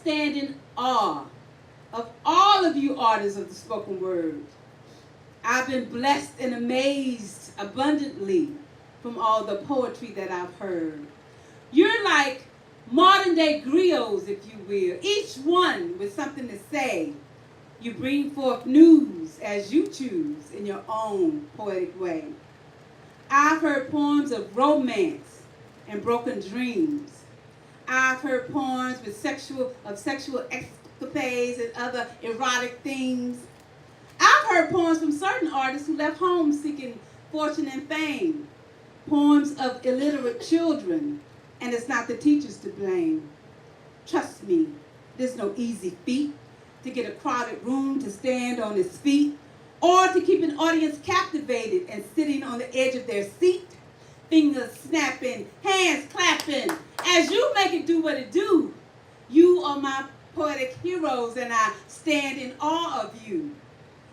stand in awe of all of you artists of the spoken word. I've been blessed and amazed abundantly from all the poetry that I've heard. You're like modern day griots, if you will, each one with something to say. You bring forth news as you choose in your own poetic way. I've heard poems of romance and broken dreams. I've heard poems with sexual escapades and other erotic themes. I've heard poems from certain artists who left home seeking fortune and fame. Poems of illiterate children, and it's not the teachers to blame. Trust me, there's no easy feat to get a crowded room to stand on its feet, or to keep an audience captivated and sitting on the edge of their seat, fingers snapping, hands clapping, as you make it do what it do. You are my poetic heroes, and I stand in awe of you.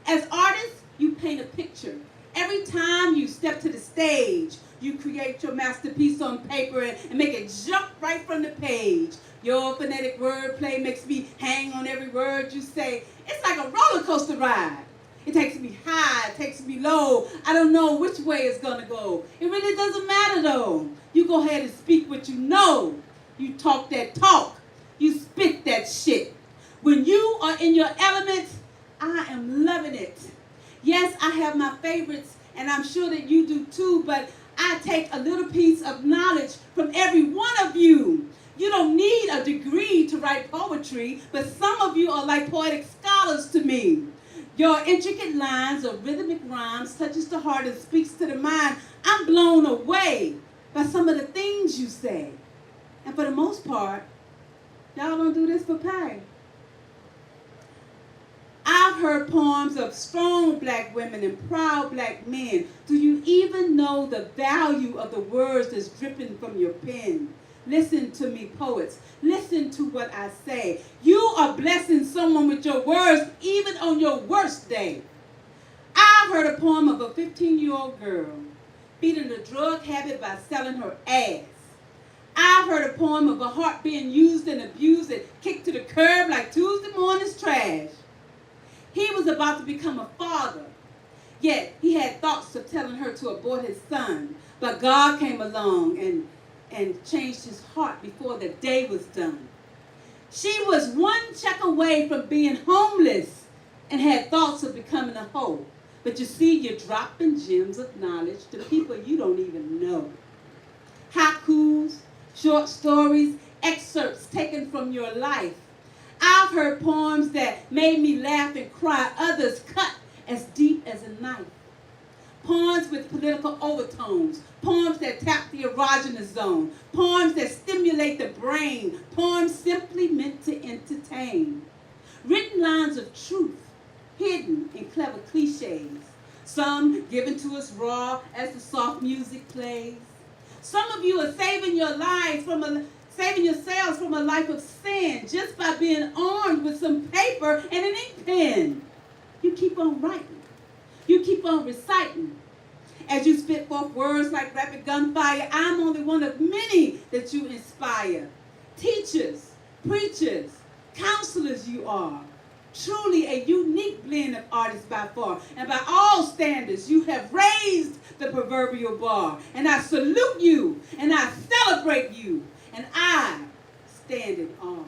As artists, you paint a picture. Every time you step to the stage, you create your masterpiece on paper and make it jump right from the page. Your phonetic wordplay makes me hang on every word you say. It's like a roller coaster ride. It takes me high, it takes me low. I don't know which way it's gonna go. It really doesn't matter though. You go ahead and speak what you know. You talk that talk. You spit that shit. When you are in your element, I am loving it. Yes, I have my favorites, and I'm sure that you do too, but I take a little piece of knowledge from every one of you. You don't need a degree to write poetry, but some of you are like poetic scholars to me. Your intricate lines of rhythmic rhymes touches the heart and speaks to the mind. I'm blown away by some of the things you say. And for the most part, y'all don't do this for pay. I've heard poems of strong black women and proud black men. Do you even know the value of the words that's dripping from your pen? Listen to me, poets. Listen to what I say. You are blessing someone with your words even on your worst day. I've heard a poem of a 15-year-old girl beating the drug habit by selling her ass. I've heard a poem of a heart being used and abused and kicked to the curb like Tuesday morning's trash. He was about to become a father, yet he had thoughts of telling her to abort his son. But God came along and changed his heart before the day was done. She was one check away from being homeless and had thoughts of becoming a hoe. But you see, you're dropping gems of knowledge to people you don't even know. Haikus, short stories, excerpts taken from your life. I've heard poems that made me laugh and cry, others cut as deep as a knife. Poems with political overtones, poems that tap the erogenous zone, poems that stimulate the brain, poems simply meant to entertain. Written lines of truth, hidden in clever cliches, some given to us raw as the soft music plays. Some of you are saving yourselves from a life of sin just by being armed with some paper and an ink pen. You keep on writing. You keep on reciting. As you spit forth words like rapid gunfire, I'm only one of many that you inspire. Teachers, preachers, counselors you are. Truly a unique blend of artists by far. And by all standards, you have raised the proverbial bar. And I salute you, and I celebrate you, and I stand in awe.